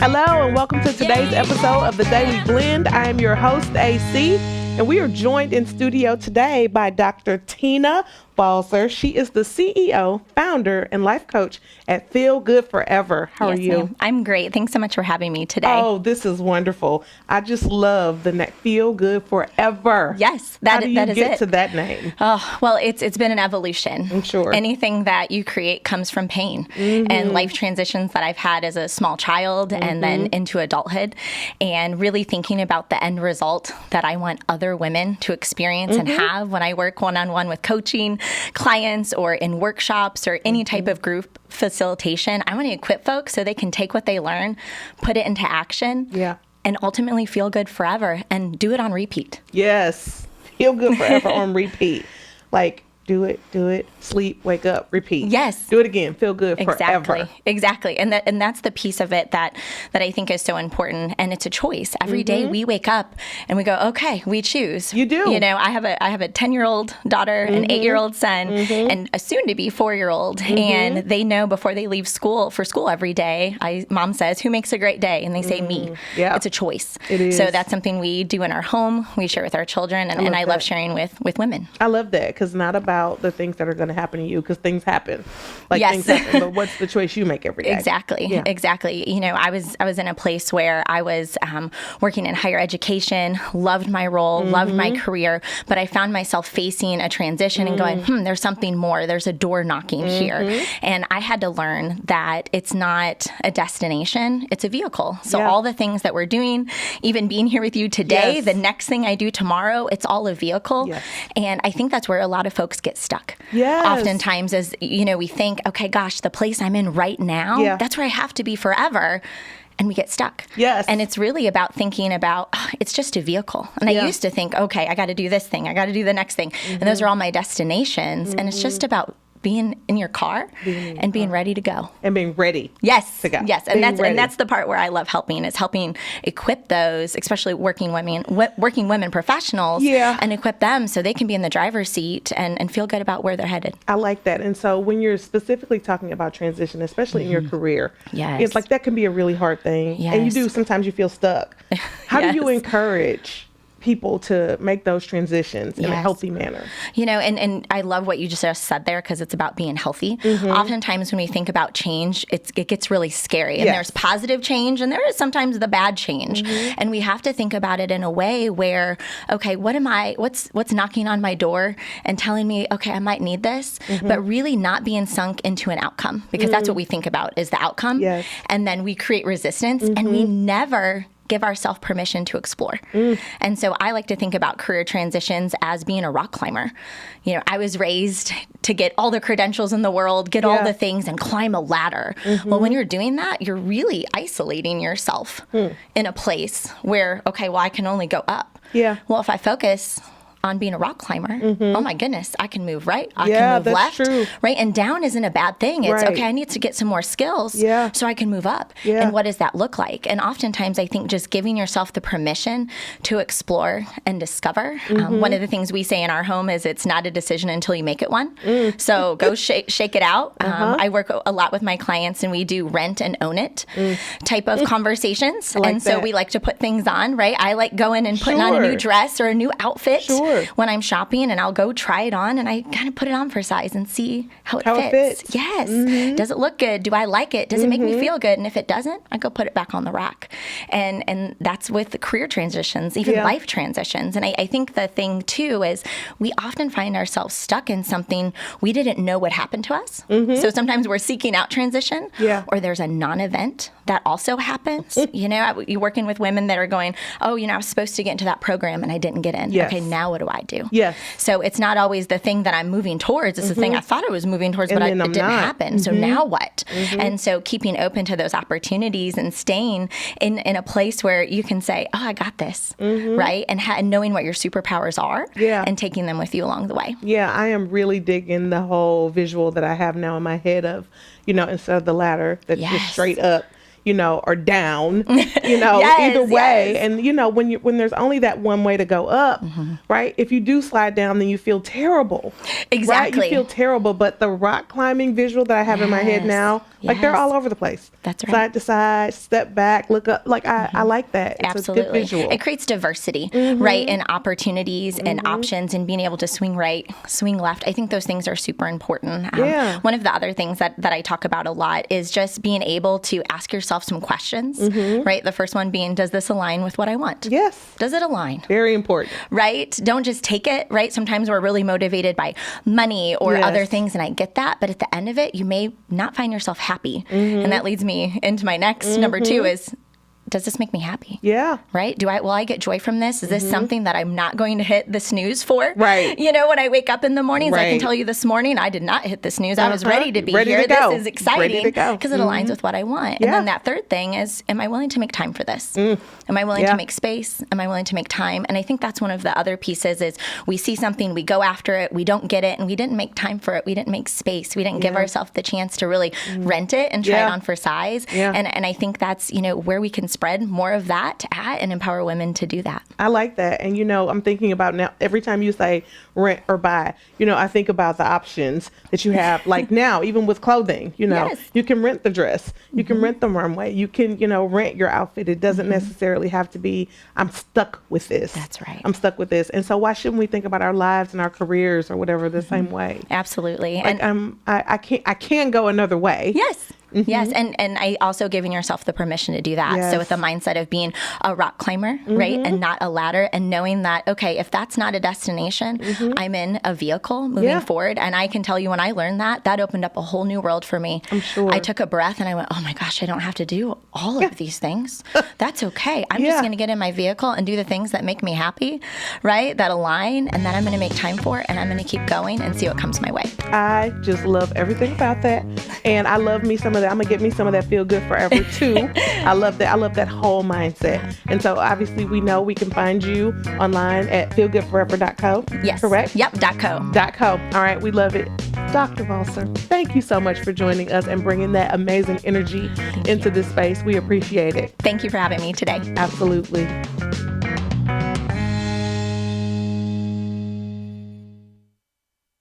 Hello and welcome to today's episode of The Daily Blend. I am your host, AC, and we are joined in studio today by Dr. Tina Balser. She is the CEO, founder, and life coach at Feel Good Forever. How are you? Ma'am. I'm great. Thanks so much for having me today. Oh, this is wonderful. I just love the name Feel Good Forever. Yes, that is it. How do you get to that name? Oh, well, it's been an evolution. I'm sure. Anything that you create comes from pain and life transitions that I've had as a small child and then into adulthood, and really thinking about the end result that I want other women to experience and have when I work one-on-one with coaching clients or in workshops or any type of group facilitation. I want to equip folks so they can take what they learn, put it into action, and ultimately feel good forever and do it on repeat. Yes. Feel good forever on repeat. Like, do it, sleep, wake up, repeat. Yes. Do it again, feel good forever. Exactly. And that's the piece of it that I think is so important. And it's a choice. Every day we wake up and we go, okay, we choose. You do. You know, I have a 10-year-old daughter, an 8-year-old son, and a soon-to-be 4-year-old. And they know before they leave school every day, mom says, who makes a great day? And they say me. Yeah. It's a choice. It is. So that's something we do in our home. We share with our children. And I love sharing with women. I love that, because not about the things that are going to happen to you, because things happen. Things happen, but what's the choice you make every day? Exactly. You know, I was in a place where I was working in higher education, loved my role, loved my career, but I found myself facing a transition and going, there's something more. There's a door knocking here. And I had to learn that it's not a destination, it's a vehicle. So all the things that we're doing, even being here with you today, the next thing I do tomorrow, it's all a vehicle. And I think that's where a lot of folks get stuck. Oftentimes, as you know, we think, okay, gosh, the place I'm in right now, that's where I have to be forever. And we get stuck. And it's really about thinking about, it's just a vehicle. And I used to think, okay, I got to do this thing. I got to do the next thing. And those are all my destinations. And it's just about being in your car and being ready to go. And being ready to go. Yes. And that's the part where I love helping, is helping equip those, especially working women professionals, and equip them so they can be in the driver's seat and feel good about where they're headed. I like that. And so when you're specifically talking about transition, especially in your career, it's like that can be a really hard thing. And sometimes you feel stuck. How do you encourage people to make those transitions in a healthy manner? You know, and I love what you just said there, because it's about being healthy. Oftentimes when we think about change, it gets really scary. And there's positive change and there is sometimes the bad change. And we have to think about it in a way where, okay, what's knocking on my door and telling me, okay, I might need this, but really not being sunk into an outcome, because that's what we think about is the outcome. And then we create resistance and we never give ourselves permission to explore. And so I like to think about career transitions as being a rock climber. You know, I was raised to get all the credentials in the world, get all the things and climb a ladder. Well, when you're doing that, you're really isolating yourself in a place where, okay, well, I can only go up. Well, if I focus on being a rock climber, oh my goodness, I can move right, I can move left, right, and down isn't a bad thing. It's okay, I need to get some more skills so I can move up. And what does that look like? And oftentimes I think just giving yourself the permission to explore and discover. One of the things we say in our home is it's not a decision until you make it one. So go shake it out. I work a lot with my clients and we do rent and own it type of conversations. And so we like to put things on, right? I like going and putting on a new dress or a new outfit when I'm shopping, and I'll go try it on and I kind of put it on for size and see how it fits. Yes. Does it look good? Do I like it? Does it make me feel good? And if it doesn't, I go put it back on the rack. And that's with the career transitions, even life transitions. And I think the thing too is we often find ourselves stuck in something we didn't know would happen to us. So sometimes we're seeking out transition or there's a non-event that also happens. You know, you're working with women that are going, oh, you know, I was supposed to get into that program and I didn't get in. Okay, now what do I do? So it's not always the thing that I'm moving towards. It's the thing I thought I was moving towards, but it didn't happen. So now what? And so keeping open to those opportunities and staying in a place where you can say, oh, I got this, right? And knowing what your superpowers are and taking them with you along the way. I am really digging the whole visual that I have now in my head of, you know, instead of the ladder, that's just straight up. you know, or down, you know, either way. Yes. And, you know, when there's only that one way to go up, mm-hmm. right? If you do slide down, then you feel terrible. Exactly. Right? You feel terrible. But the rock climbing visual that I have in my head now, Like they're all over the place. That's right. Side to side, step back, look up. Like I like that. It's Absolutely. a good visual. It creates diversity, right? And opportunities and options and being able to swing right, swing left. I think those things are super important. One of the other things that I talk about a lot is just being able to ask yourself some questions, right? The first one being, does this align with what I want? Yes. Does it align? Very important. Right? Don't just take it, right? Sometimes we're really motivated by money or other things, and I get that. But at the end of it, you may not find yourself happy. And that leads me into my next number 2 is, does this make me happy? Yeah. Right? Will I get joy from this? Is this something that I'm not going to hit the snooze for? Right. You know, when I wake up in the mornings, I can tell you this morning, I did not hit the snooze. I was ready to be here. This is exciting because it aligns with what I want. And then that third thing is, am I willing to make time for this? Am I willing to make space? Am I willing to make time? And I think that's one of the other pieces is we see something, we go after it, we don't get it, and we didn't make time for it. We didn't make space. We didn't give ourselves the chance to really rent it and try it on for size. And I think that's, you know, where we can spread more of that at and empower women to do that. I like that. And, you know, I'm thinking about now, every time you say rent or buy, you know, I think about the options that you have, like now, even with clothing, you know, you can rent the dress, you can rent the runway, you can, you know, rent your outfit. It doesn't necessarily have to be, I'm stuck with this. That's right. I'm stuck with this. And so why shouldn't we think about our lives and our careers or whatever the same way? Absolutely. Like, and I can go another way. Yes. Yes, and I also giving yourself the permission to do that. Yes. So with the mindset of being a rock climber, right, and not a ladder, and knowing that, okay, if that's not a destination, I'm in a vehicle moving forward. And I can tell you when I learned that, that opened up a whole new world for me. I'm sure. I took a breath and I went, oh my gosh, I don't have to do all of these things. That's okay. I'm just going to get in my vehicle and do the things that make me happy, right, that align, and that I'm going to make time for, and I'm going to keep going and see what comes my way. I just love everything about that. And I love me some of that. I'm going to get me some of that feel good forever too. I love that. I love that whole mindset. And so obviously we know we can find you online at feelgoodforever.co. Yes. Correct? Yep. .co. .co. All right. We love it. Dr. Balser, thank you so much for joining us and bringing that amazing energy into this space. We appreciate it. Thank you for having me today. Absolutely.